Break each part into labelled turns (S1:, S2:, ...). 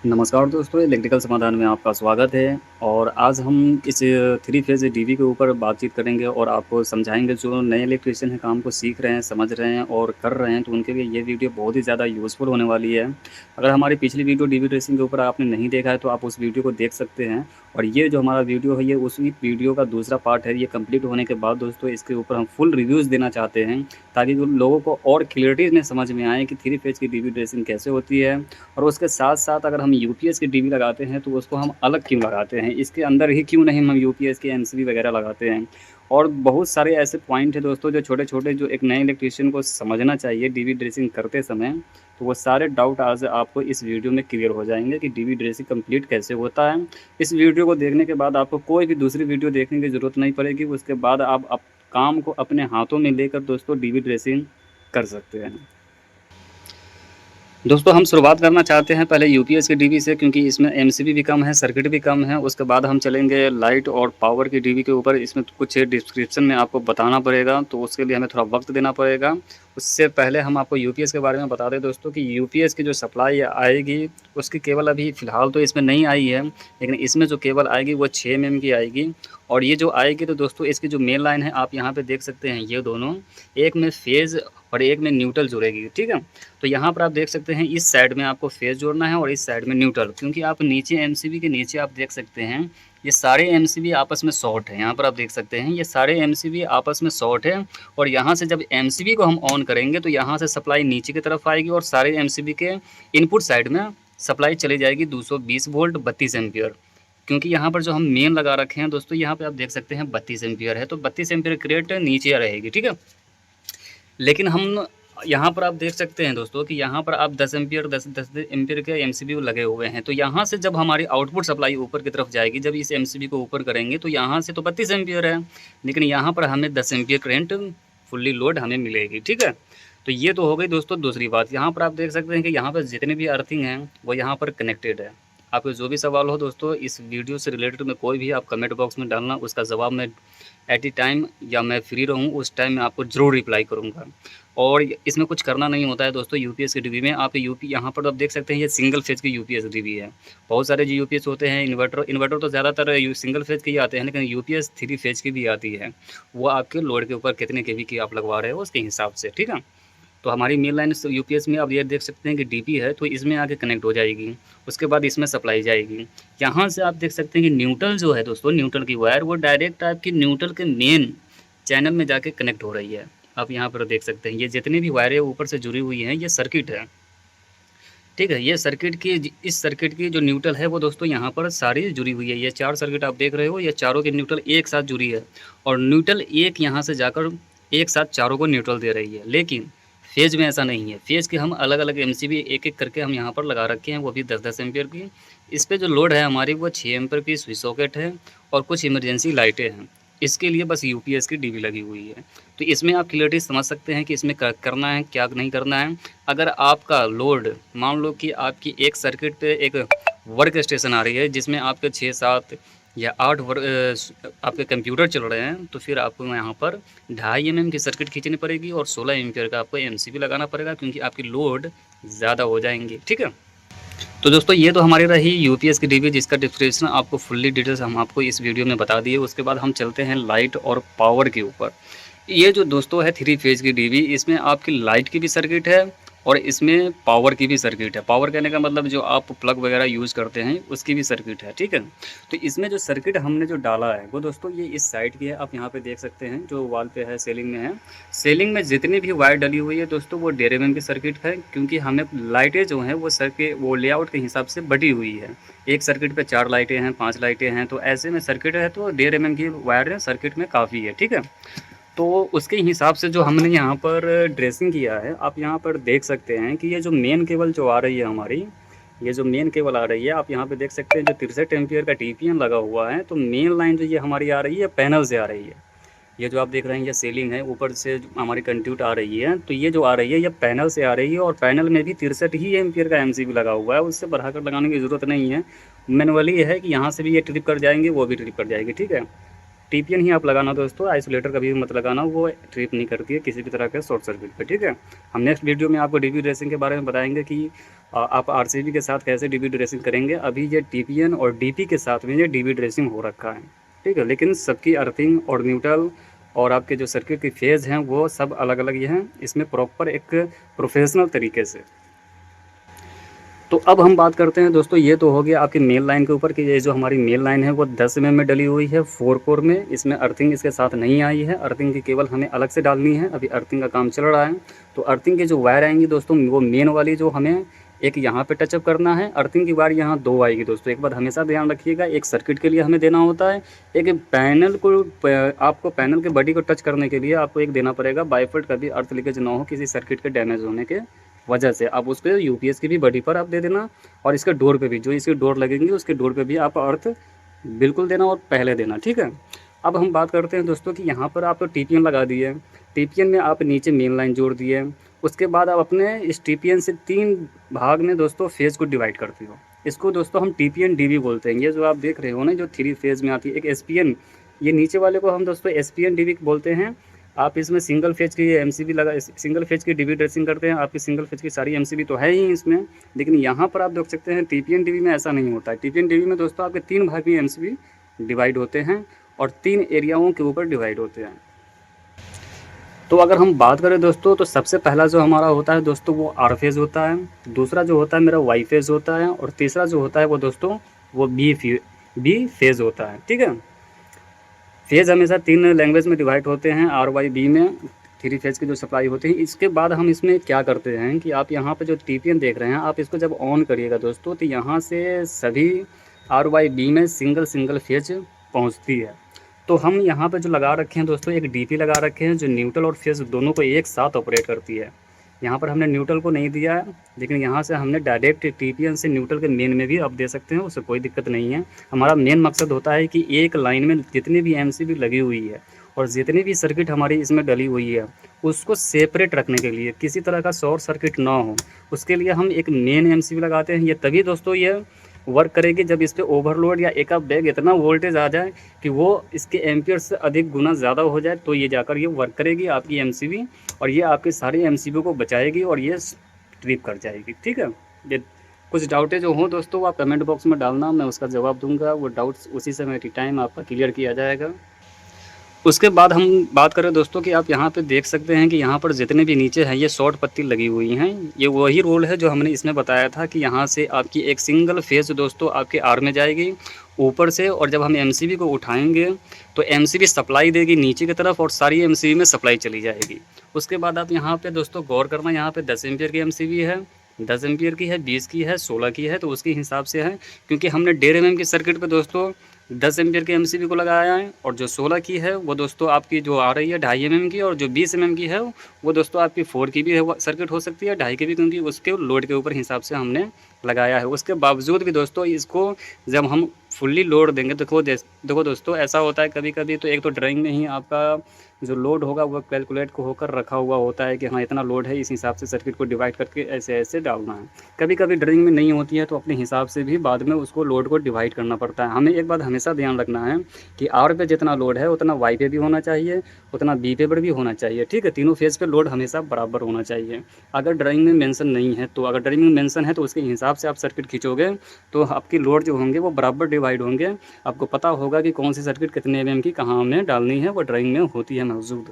S1: नमस्कार दोस्तों, इलेक्ट्रिकल समाधान में आपका स्वागत है। और आज हम इस थ्री फेज़ डीवी के ऊपर बातचीत करेंगे और आपको समझाएंगे। जो नए इलेक्ट्रीशियन हैं, काम को सीख रहे हैं, समझ रहे हैं और कर रहे हैं, तो उनके लिए ये वीडियो बहुत ही ज़्यादा यूज़फुल होने वाली है। अगर हमारी पिछली वीडियो डीवी ड्रेसिंग के ऊपर आपने नहीं देखा है तो आप उस वीडियो को देख सकते हैं। और ये जो हमारा वीडियो है, ये उसी वीडियो का दूसरा पार्ट है। ये कंप्लीट होने के बाद दोस्तों इसके ऊपर हम फुल रिव्यूज़ देना चाहते हैं, ताकि जो लोगों को और क्लियरिटी में समझ में आए कि थ्री फेज़ की डीवी ड्रेसिंग कैसे होती है। और उसके साथ-साथ अगर हम यूपीएस की डीवी लगाते हैं तो उसको हम अलग क्यों लगाते हैं? इसके अंदर ही क्यों नहीं हम यूपीएस की एमसीबी वगैरह लगाते हैं? और बहुत सारे ऐसे पॉइंट हैं दोस्तों, जो छोटे-छोटे, जो एक नए इलेक्ट्रीशियन को समझना चाहिए डीवी ड्रेसिंग करते समय। तो वो सारे डाउट आज आपको इस वीडियो में क्लियर हो जाएँगे कि डीवी ड्रेसिंग कंप्लीट कैसे होता है। इस वीडियो को देखने के बाद आपको कोई भी दूसरी वीडियो देखने की ज़रूरत नहीं पड़ेगी। उसके बाद आप काम को अपने हाथों में लेकर दोस्तों डीवी ड्रेसिंग कर सकते हैं। दोस्तों हम शुरुआत करना चाहते हैं पहले यूपीएस की डीवी से, क्योंकि इसमें एमसीबी भी कम है, सर्किट भी कम है। उसके बाद हम चलेंगे लाइट और पावर की डीवी के ऊपर। इसमें कुछ डिस्क्रिप्शन में आपको बताना पड़ेगा, तो उसके लिए हमें थोड़ा वक्त देना पड़ेगा। उससे पहले हम आपको यूपीएस के बारे में बता दें दोस्तों कि यूपीएस की जो सप्लाई आएगी, उसकी केबल अभी फ़िलहाल तो इसमें नहीं आई है, लेकिन इसमें जो केबल आएगी वो 6 एमएम की आएगी। और ये जो आएगी तो दोस्तों इसकी जो मेन लाइन है, आप यहाँ पे देख सकते हैं, ये दोनों एक में फेज़ और एक में न्यूट्रल जुड़ेगी, ठीक है। तो यहाँ पर आप देख सकते हैं, इस साइड में आपको फेज़ जोड़ना है और इस साइड में न्यूट्रल, क्योंकि आप नीचे एमसीबी के नीचे आप देख सकते हैं ये सारे एमसीबी आपस में शॉर्ट है। यहाँ पर आप देख सकते हैं ये सारे एमसीबी आपस में शॉर्ट है। और यहाँ से जब एमसीबी को हम ऑन करेंगे तो यहाँ से सप्लाई नीचे की तरफ आएगी और सारे एमसीबी के इनपुट साइड में सप्लाई चली जाएगी 220 वोल्ट 32 एम्पियर। क्योंकि यहाँ पर जो हम मेन लगा रखे हैं दोस्तों, यहाँ पे आप देख सकते हैं 32 एम्पियर है, तो 32 एम्पियर की रेट नीचे रहेगी, ठीक है। लेकिन हम यहाँ पर आप देख सकते हैं दोस्तों कि यहाँ पर आप 10 एम्पियर 10 एम्पियर के एमसीबी लगे हुए हैं। तो यहाँ से जब हमारी आउटपुट सप्लाई ऊपर की तरफ जाएगी, जब इस एमसीबी को ऊपर करेंगे तो यहाँ से तो 32 एम्पियर है, लेकिन यहाँ पर हमें 10 एम्पियर करंट फुल्ली लोड हमें मिलेगी, ठीक है। तो ये तो हो गई दोस्तों दूसरी बात। यहाँ पर आप देख सकते हैं कि यहाँ पर जितने भी अर्थिंग हैं वो यहाँ पर कनेक्टेड है। आपके जो भी सवाल हो दोस्तों इस वीडियो से रिलेटेड में, कोई भी आप कमेंट बॉक्स में डालना, उसका जवाब मैं एट ए टाइम, या मैं फ्री रहूँ उस टाइम मैं आपको ज़रूर रिप्लाई करूँगा। और इसमें कुछ करना नहीं होता है दोस्तों यूपीएस की डीवी में। आप यूपी यहाँ पर आप देख सकते हैं ये सिंगल फेज़ की यूपीएस डीवी है। बहुत सारे जो यूपीएस होते हैं, इन्वर्टर तो ज़्यादातर सिंगल फेज़ के ही आते हैं, लेकिन यूपीएस थ्री फेज़ की भी आती है। वो आपके लोड के ऊपर कितने केवी की आप लगवा रहे हो उसके हिसाब से, ठीक है। तो हमारी मेन लाइन यूपीएस में आप ये देख सकते हैं कि डीपी है, तो इसमें आके कनेक्ट हो जाएगी। उसके बाद इसमें सप्लाई जाएगी। यहाँ से आप देख सकते हैं कि न्यूट्रल जो है दोस्तों, न्यूट्रल की वायर वो डायरेक्ट आपकी न्यूट्रल के मेन चैनल में जाके कनेक्ट हो रही है। आप यहाँ पर देख सकते हैं ये जितनी भी वायरें ऊपर से जुड़ी हुई हैं ये सर्किट है, ठीक है। ये सर्किट की, इस सर्किट की जो न्यूट्रल है वो दोस्तों यहाँ पर सारी जुड़ी हुई है। ये 4 सर्किट आप देख रहे हो, ये चारों की न्यूट्रल एक साथ जुड़ी है। और न्यूट्रल एक यहाँ से जाकर एक साथ चारों को न्यूट्रल दे रही है। लेकिन फेज़ में ऐसा नहीं है। फेज़ के हम अलग-अलग एमसीबी एक-एक करके हम यहाँ पर लगा रखे हैं, वो भी 10-10 एम्पीयर की। इस पे जो लोड है हमारी वो 6 एम्पीयर की स्विच सॉकेट है और कुछ इमरजेंसी लाइटें हैं। इसके लिए बस यूपीएस की डीवी लगी हुई है। तो इसमें आप क्लियरिटी समझ सकते हैं कि इसमें करना है क्या नहीं करना है। अगर आपका लोड, मान लो कि आपकी एक सर्किट पे एक वर्क स्टेशन आ रही है जिसमें आपके 6-7 या 8 आपके कंप्यूटर चल रहे हैं, तो फिर आपको यहाँ पर 2.5 एमएम की सर्किट खींचनी पड़ेगी और 16 एम्पियर का आपको एमसीबी लगाना पड़ेगा, क्योंकि आपकी लोड ज़्यादा हो जाएंगी, ठीक है। तो दोस्तों ये तो हमारी रही यूपीएस की डीवी, जिसका डिस्क्रिप्शन आपको फुल्ली डिटेल्स हम आपको इस वीडियो में बता दिए। उसके बाद हम चलते हैं लाइट और पावर के ऊपर। ये जो दोस्तों है थ्री फेज़ की डीवी, इसमें आपकी लाइट की भी सर्किट है और इसमें पावर की भी सर्किट है। पावर कहने का मतलब जो आप प्लग वगैरह यूज़ करते हैं उसकी भी सर्किट है, ठीक है। तो इसमें जो सर्किट हमने जो डाला है वो दोस्तों ये इस साइड की है। आप यहाँ पे देख सकते हैं जो वॉल पे है, सीलिंग में है। सीलिंग में जितनी भी वायर डली हुई है दोस्तों वो 1.5 एमएम की सर्किट है, क्योंकि हमें लाइटें जो हैं वो सर्किट वो लेआउट के हिसाब से बटी हुई है। एक सर्किट पे 4 लाइटें हैं, 5 लाइटें हैं, तो ऐसे में सर्किट है तो 1.5 एमएम की वायर सर्किट में काफ़ी है, ठीक है। तो उसके हिसाब से जो हमने यहाँ पर ड्रेसिंग किया है, आप यहाँ पर देख सकते हैं कि ये जो मेन केबल जो आ रही है हमारी, ये जो मेन केबल आ रही है, आप यहाँ पे देख सकते हैं जो 63 एम्पियर का टीपीएम लगा हुआ है। तो मेन लाइन जो ये हमारी आ रही है पैनल से आ रही है। ये जो आप देख रहे हैं ये सीलिंग है, ऊपर से हमारी कंट्यूट आ रही है, तो ये जो आ रही है ये पैनल से आ रही है। और पैनल में भी 63 ही एम्पियर का एमसीबी लगा हुआ है, उससे बढ़ाकर लगाने की ज़रूरत नहीं है। मैनुअली है कि यहाँ से भी ये ट्रिप कर जाएंगे, वो भी ट्रिप कर जाएगी, ठीक है। टीपीएन ही आप लगाना दोस्तों, आइसोलेटर कभी भी मत लगाना, वो ट्रिप नहीं करती है किसी भी तरह के शॉर्ट सर्किट पे, ठीक है। हम नेक्स्ट वीडियो में आपको डीबी ड्रेसिंग के बारे में बताएंगे कि आप आरसीबी के साथ कैसे डीबी ड्रेसिंग करेंगे। अभी ये टीपीएन और डीपी के साथ में ये डीबी ड्रेसिंग हो रखा है, ठीक है। लेकिन सबकी अर्थिंग और न्यूट्रल और आपके जो सर्किट की फेज़ हैं वो सब अलग अलग ही हैं, इसमें प्रॉपर एक प्रोफेशनल तरीके से। तो अब हम बात करते हैं दोस्तों, ये तो हो गया आपकी मेन लाइन के ऊपर कि ये जो हमारी मेन लाइन है वो 10 mm में डली हुई है 4 कोर में, इसमें अर्थिंग इसके साथ नहीं आई है, अर्थिंग की केबल हमें अलग से डालनी है, अभी अर्थिंग का काम चल रहा है। तो अर्थिंग की जो वायर आएंगी दोस्तों, वो मेन वाली जो हमें एक यहाँ पे टचअप करना है, अर्थिंग की वायर यहाँ 2 आएगी दोस्तों। एक बात हमेशा ध्यान रखिएगा, एक सर्किट के लिए हमें देना होता है, एक पैनल को आपको पैनल के बॉडी को टच करने के लिए आपको एक देना पड़ेगा बाइफॉल्ट, कभी अर्थ लीकेज ना हो किसी सर्किट के डैमेज होने के वजह से। आप उस पर यूपीएस की भी बॉडी पर आप दे देना, और इसके डोर पे भी, जो इसकी डोर लगेंगी उसके डोर पे भी आप अर्थ बिल्कुल देना और पहले देना, ठीक है। अब हम बात करते हैं दोस्तों कि यहाँ पर आप तो टीपीएन लगा दिए, टीपीएन में आप नीचे मेन लाइन जोड़ दिए, उसके बाद आप अपने इस टीपीएन से 3 भाग में दोस्तों फेज़ को डिवाइड करते हो। इसको दोस्तों हम टीपीएन डीबी बोलते हैं। ये जो आप देख रहे हो ना, जो 3 फेज़ में आती है, एक एसपीएन, ये नीचे वाले को हम दोस्तों एसपीएन डीबी बोलते हैं। आप इसमें सिंगल फेज की एमसीबी लगा, सिंगल फेज की डीबी ड्रेसिंग करते हैं, आपकी सिंगल फेज की सारी एमसीबी तो है ही इसमें। लेकिन यहाँ पर आप देख सकते हैं टीपीएन डीबी में ऐसा नहीं होता है। टीपीएन डीबी में दोस्तों आपके 3 भाग में एमसीबी डिवाइड होते हैं और 3 एरियाओं के ऊपर डिवाइड होते हैं। तो अगर हम बात करें दोस्तों, तो सबसे पहला जो हमारा होता है दोस्तों वो आर फेज़ होता है, दूसरा जो होता है मेरा वाई फेज़ होता है, और तीसरा जो होता है वो दोस्तों वो बी फेज़ होता है, ठीक है। फेज़ हमेशा 3 लैंग्वेज में डिवाइड होते हैं, आर वाई बी में 3 फेज़ की जो सप्लाई होती है। इसके बाद हम इसमें क्या करते हैं कि आप यहाँ पे जो टीपीएन देख रहे हैं, आप इसको जब ऑन करिएगा दोस्तों, तो यहाँ से सभी आर वाई बी में सिंगल फेज पहुँचती है। तो हम यहाँ पे जो लगा रखे हैं दोस्तों, एक डीपी लगा रखे हैं जो न्यूट्रल और फेज़ दोनों को एक साथ ऑपरेट करती है। यहाँ पर हमने न्यूट्रल को नहीं दिया है, लेकिन यहाँ से हमने डायरेक्ट टीपीएन से न्यूट्रल के मेन में भी आप दे सकते हैं, उससे कोई दिक्कत नहीं है। हमारा मेन मकसद होता है कि एक लाइन में जितनी भी एमसीबी लगी हुई है और जितनी भी सर्किट हमारी इसमें डली हुई है, उसको सेपरेट रखने के लिए, किसी तरह का शॉर्ट सर्किट ना हो, उसके लिए हम एक मेन एमसीबी लगाते हैं। ये तभी दोस्तों ये वर्क करेगी जब इस पर ओवरलोड या एक बैग इतना वोल्टेज आ जाए कि वो इसके एम्पियर से अधिक गुना ज़्यादा हो जाए, तो ये जाकर ये वर्क करेगी आपकी एमसीबी, और ये आपके सारे एमसीबी को बचाएगी और ये ट्रिप कर जाएगी, ठीक है। ये कुछ डाउटें जो हों दोस्तों, वो आप कमेंट बॉक्स में डालना, मैं उसका जवाब दूंगा। वो डाउट्स उसी समय टाइम आपका क्लियर किया जाएगा। उसके बाद हम बात करें दोस्तों कि आप यहाँ पे देख सकते हैं कि यहाँ पर जितने भी नीचे हैं ये शॉर्ट पत्ती लगी हुई हैं, ये वही रोल है जो हमने इसमें बताया था कि यहाँ से आपकी एक सिंगल फेज़ दोस्तों आपके आर में जाएगी ऊपर से, और जब हम एमसीबी को उठाएंगे तो एमसीबी सप्लाई देगी नीचे की तरफ और सारी एमसीबी में सप्लाई चली जाएगी। उसके बाद आप यहाँ पर दोस्तों गौर करना, यहाँ पर 10 एम्पियर की एमसीबी है, 10 एम्पियर की है, 20 की है, 16 की है, तो उसके हिसाब से है, क्योंकि हमने 1.5 mm की सर्किट पे दोस्तों 10 एम्पियर की एमसीबी को लगाया है, और जो 16 की है वो दोस्तों आपकी जो आ रही है 2.5 mm की, और जो 20 mm की है वो दोस्तों आपकी 4 की भी सर्किट हो सकती है, 2.5 की भी, क्योंकि उसके लोड के ऊपर हिसाब से हमने लगाया है। उसके बावजूद भी दोस्तों इसको जब हम फुल्ली लोड देंगे, देखो दोस्तों ऐसा होता है कभी कभी, तो एक तो ड्राइंग में ही आपका जो लोड होगा वो कैलकुलेट को होकर रखा हुआ होता है कि हाँ इतना लोड है, इस हिसाब से सर्किट को डिवाइड करके ऐसे ऐसे डालना है। कभी कभी ड्राइंग में नहीं होती है, तो अपने हिसाब से भी बाद में उसको लोड को डिवाइड करना पड़ता है। हमें एक बात हमेशा ध्यान रखना है कि आर पे जितना लोड है उतना वाई पे भी होना चाहिए, उतना बी पे पर भी होना चाहिए, ठीक है। तीनों फेज़ पे लोड हमेशा बराबर होना चाहिए। अगर ड्राइंग में मेंशन नहीं है, तो अगर ड्राइंग में मेंशन है तो उसके हिसाब से आप सर्किट खींचोगे तो आपकी लोड जो होंगे वो बराबर डिवाइड होंगे। आपको पता होगा कि कौन सी सर्किट कितने mm की कहाँ हमें डालनी है, वो ड्राइंग में होती है मौजूद।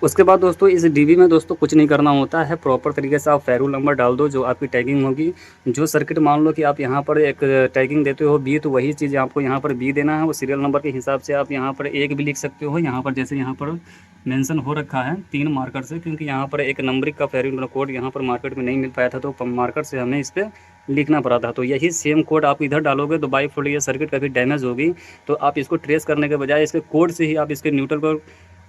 S1: उसके बाद दोस्तों इस डीबी में दोस्तों कुछ नहीं करना होता है, प्रॉपर तरीके से आप फेरू नंबर डाल दो, जो आपकी टैगिंग होगी। जो सर्किट मान लो कि आप यहाँ पर एक टैगिंग देते हो बी, तो वही चीज़ आपको यहाँ पर बी देना है। वो सीरियल नंबर के हिसाब से आप यहाँ पर एक भी लिख सकते हो, यहाँ पर जैसे यहाँ पर मेंशन हो रखा है 3 मार्कर से, क्योंकि यहाँ पर एक नंबरिक का फेरू कोड यहाँ पर मार्केट में नहीं मिल पाया था, तो मार्कर से हमें इस पर लिखना पड़ा था। तो यही सेम कोड आप इधर डालोगे तो बाई फॉल्ट ये सर्किट कभी डैमेज होगी, तो आप इसको ट्रेस करने के बजाय इसके कोड से ही आप इसके न्यूट्रल को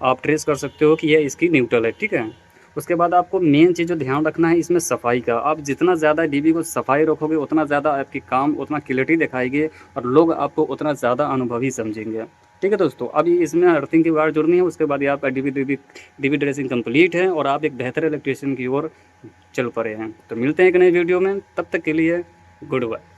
S1: आप ट्रेस कर सकते हो कि ये इसकी न्यूट्रल है, ठीक है। उसके बाद आपको मेन चीज़ जो ध्यान रखना है इसमें सफाई का। आप जितना ज़्यादा डीबी को सफाई रखोगे उतना ज़्यादा आपकी काम उतना क्लियरिटी दिखाएगी और लोग आपको उतना ज़्यादा अनुभवी समझेंगे, ठीक है दोस्तों। अभी इसमें अर्थिंग की वायर जुड़नी है, उसके बाद आपका डीबी ड्रेसिंग कंप्लीट है और आप एक बेहतर इलेक्ट्रीशियन की ओर चल पड़े हैं। तो मिलते हैं एक नए वीडियो में, तब तक के लिए गुड बाय।